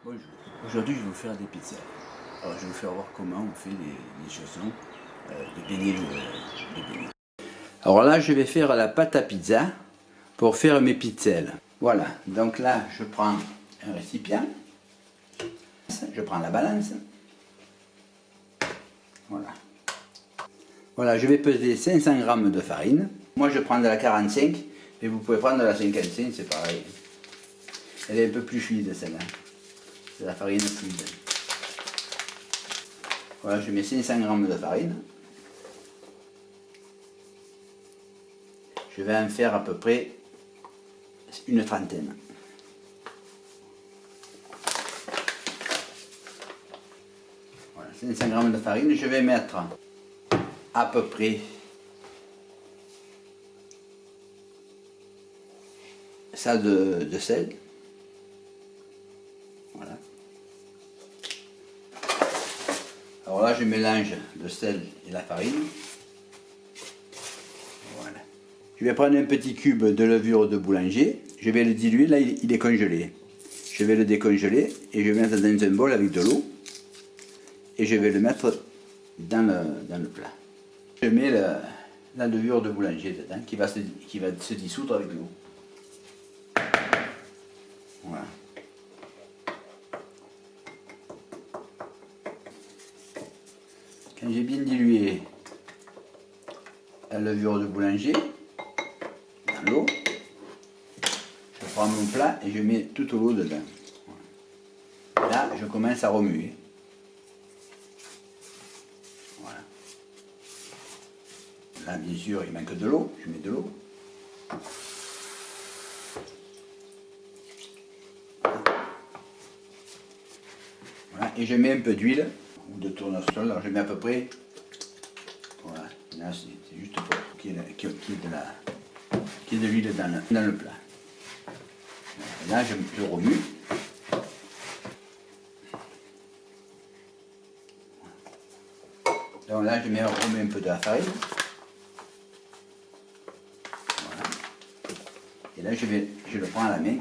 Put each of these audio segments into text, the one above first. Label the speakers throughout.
Speaker 1: Bonjour, aujourd'hui je vais vous faire des pizzas. Alors je vais vous faire voir comment on fait les chaussons de beignets. Alors là je vais faire la pâte à pizza pour faire mes pizzelles. Voilà, donc là je prends un récipient, je prends la balance. Voilà. Voilà, je vais peser 500 g de farine. Moi je prends de la 45 et vous pouvez prendre de la 55, c'est pareil. Elle est un peu plus fluide celle-là. C'est la farine fluide. Voilà, je mets 500 g de farine. Je vais en faire à peu près une trentaine. Voilà, 500 g de farine. Je vais mettre à peu près ça de sel. Voilà. Alors là, je mélange le sel et la farine. Voilà. Je vais prendre un petit cube de levure de boulanger. Je vais le diluer. Là, il est congelé. Je vais le décongeler et je vais mettre dans un bol avec de l'eau. Et je vais le mettre dans le plat. Je mets la levure de boulanger dedans qui va se dissoudre avec l'eau. Voilà. Quand j'ai bien dilué la levure de boulanger dans l'eau, je prends mon plat et je mets toute l'eau dedans. Voilà. Là, je commence à remuer. Voilà. Là, bien sûr, il manque de l'eau. Je mets de l'eau. Voilà. Et je mets un peu d'huile ou de tournesol. Alors, je mets à peu près. Voilà. Là, c'est juste pour qu'il y ait de l'huile dans le plat. Là, je remue. Donc là, je remets un peu de la farine. Voilà. Et là, je le prends à la main.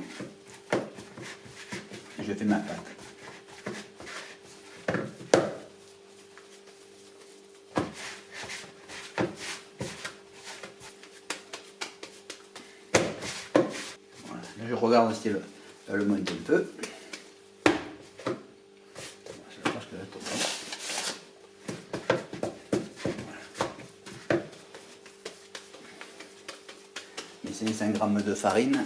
Speaker 1: Et je fais ma pâte. Voilà. Là, je regarde si elle monte un peu. Mes 500 g de farine.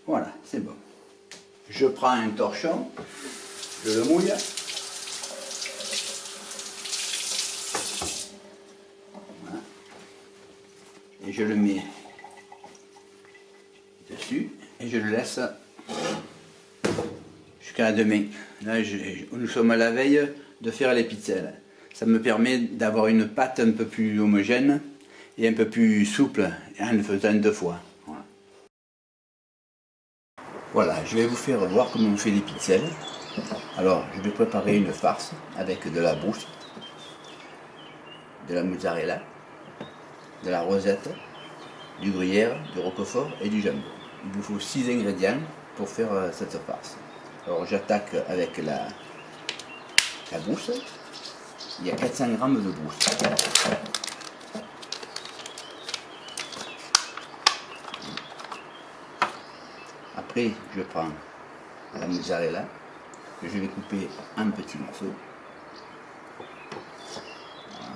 Speaker 1: Voilà, c'est bon. Je prends un torchon, je le mouille. Voilà. Et je le mets dessus et je le laisse jusqu'à demain. Là, nous sommes à la veille de faire les pizzelles. Ça me permet d'avoir une pâte un peu plus homogène et un peu plus souple en le faisant 2 fois. Voilà. Voilà, je vais vous faire voir comment on fait les pizzelles. Alors, je vais préparer une farce avec de la brousse, de la mozzarella, de la rosette, du gruyère, du roquefort et du jambon. Il vous faut 6 ingrédients pour faire cette farce. Alors, j'attaque avec la brousse. Il y a 400 g de brousse. Après, je prends la mozzarella que je vais couper en petits morceaux. Voilà.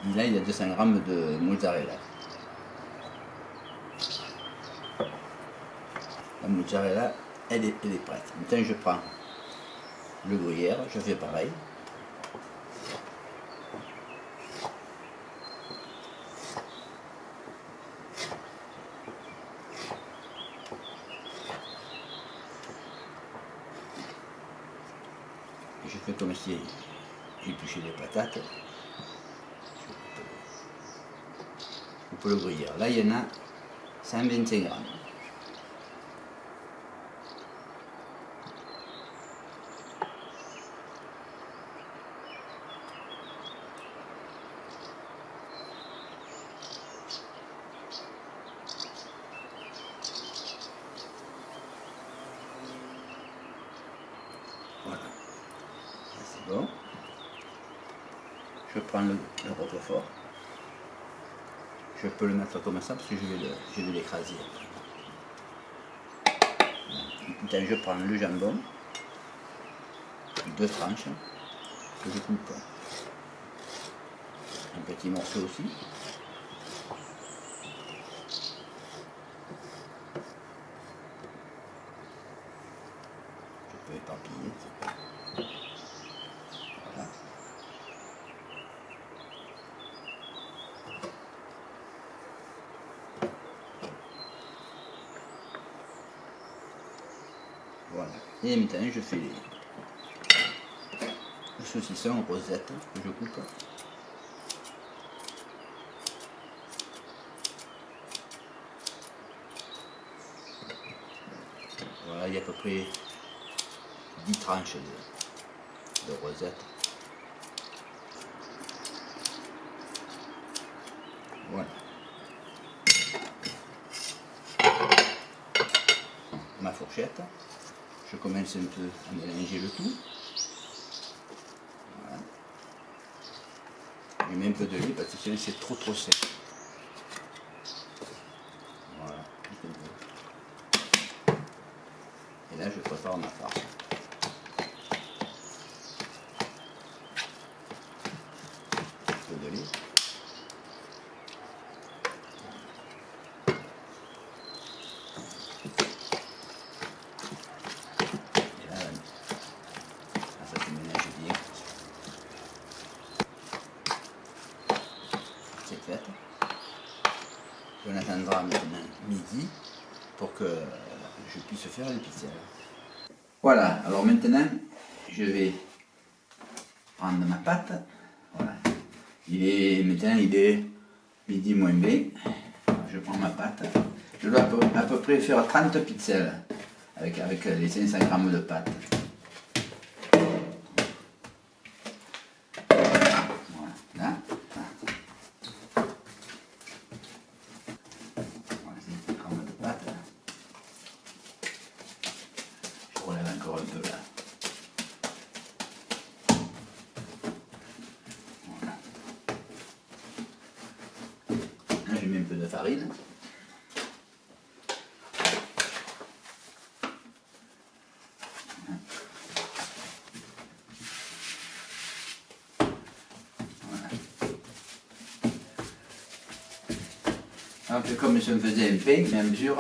Speaker 1: Et là, il y a 200 g de mozzarella. La mozzarella, elle est prête. Maintenant, je prends le gruyère, je fais pareil. Et je fais comme si j'épluchais des patates. Je coupe le gruyère. Là, il y en a 125 g. Bon. Je prends le roquefort. Je peux le mettre comme ça parce que je vais l'écraser. Maintenant, je prends le jambon, 2 tranches, que je coupe. Un petit morceau aussi. Je peux éparpiller. Voilà. Voilà. Et maintenant, je fais le saucisson rosette que je coupe. Voilà, il y a à peu près 10 tranches de rosette. Voilà. Ma fourchette. Je commence un peu à mélanger le tout. Voilà. Je mets un peu de lait parce que sinon c'est trop sec. Voilà. Et là je prépare ma farce. Un peu de lait. Et là, ça se mélange bien. C'est fait. On attendra maintenant midi pour que je puisse faire les pizzas. Voilà, alors maintenant je vais prendre ma pâte. Voilà. Maintenant il est midi moins B. Je prends ma pâte. Je dois à peu près faire 30 pizzelles avec les 500 grammes de pâte. Voilà, là. Voilà, 500 grammes de pâte. Je relève encore un peu là. Voilà. Là, je mets un peu de farine. On fait comme si on faisait un pain, mais à mesure,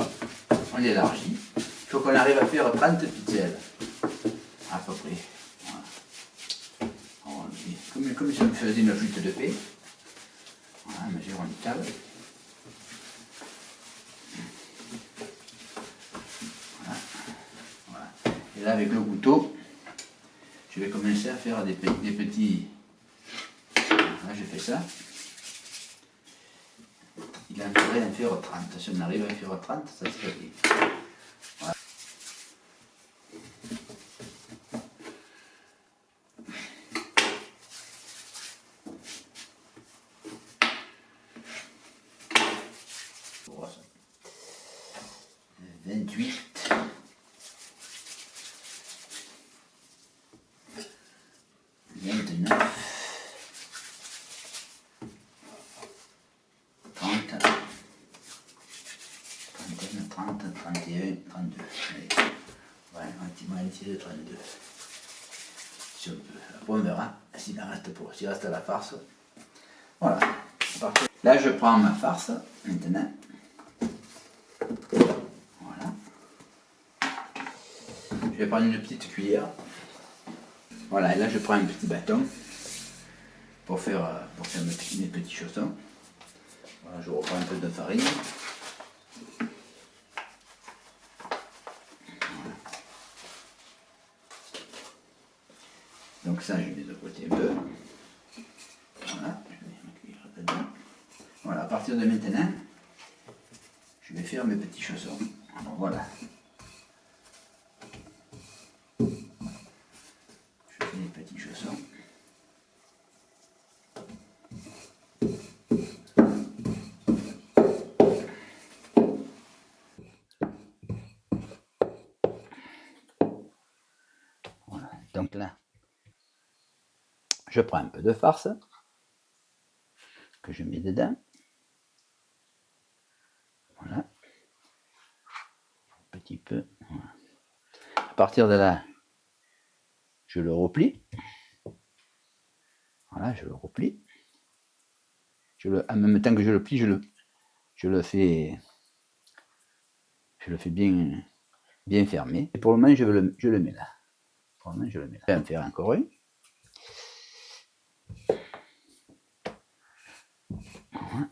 Speaker 1: on l'élargit. Il faut qu'on arrive à faire 30 pizzelles, à peu près. Voilà. Comme si on faisait une flûte de pain. Voilà, à mesure, on étale. Voilà. Voilà. Et là, avec le couteau, je vais commencer à faire des petits... Là, je fais ça. Il en faudrait en faire 30. Si on arrive à faire 30, ça serait bien. Voilà. Grosse. 28. 29. 30. 31, 30, 31, 32. Allez. Ouais, un petit moitié de 32. Si on peut. Après on verra s'il en reste pour. S'il reste à la farce. Voilà. Parfait. Là je prends ma farce maintenant. Voilà. Je vais prendre une petite cuillère. Voilà, et là je prends un petit bâton pour faire mes petits chaussons. Voilà, je reprends un peu de farine. Voilà. Donc ça, je mets de côté un peu. Voilà, je mets ma cuillère dedans. Voilà, à partir de maintenant, je vais faire mes petits chaussons. Alors voilà. Je fais les petits chaussons. Donc là, je prends un peu de farce que je mets dedans. Voilà. Un petit peu. Voilà. À partir de là, je le replie. Voilà, je le replie. En même temps que je le plie, je le fais bien fermé. Et pour le moment, je le mets là. Pour le moment, je le mets là. Je vais en faire encore un. Voilà.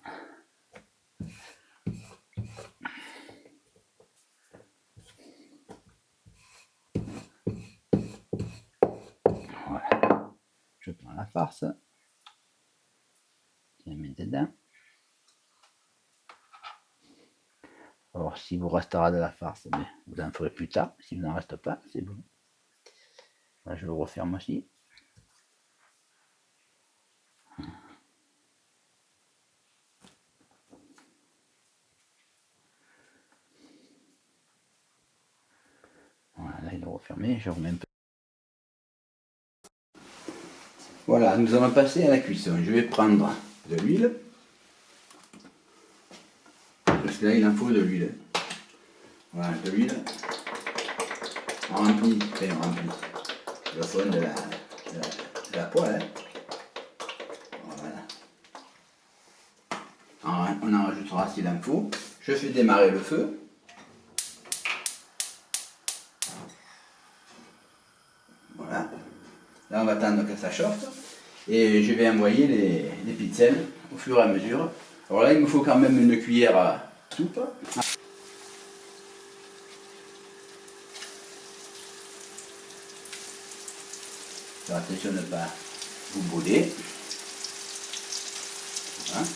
Speaker 1: Voilà. Je prends la farce. Je la mets dedans. Alors, si vous restera de la farce, mais vous en ferez plus tard. Si vous n'en reste pas, c'est bon. Là, je le referme aussi. Voilà, là, il est refermé. Je remets un peu. Voilà, nous allons passer à la cuisson. Je vais prendre de l'huile. Parce que là, il en faut de l'huile. Voilà, de l'huile. On remplit le fond de la poêle. Voilà. On en rajoutera s'il en faut. Je fais démarrer le feu. Voilà. Là, on va attendre que ça chauffe. Et je vais envoyer les pizzelles au fur et à mesure. Alors là, il me faut quand même une cuillère à soupe. Faire attention de ne pas vous brûler. Voilà.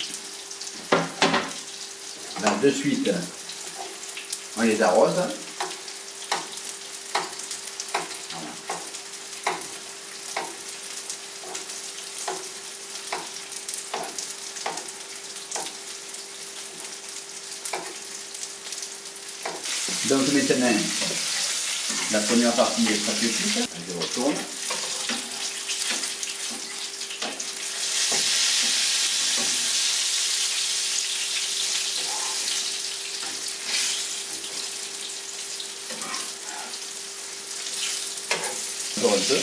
Speaker 1: Alors de suite, on les arrose. Voilà. Donc maintenant, la première partie est presque cuite. Je retourne. Encore un peu.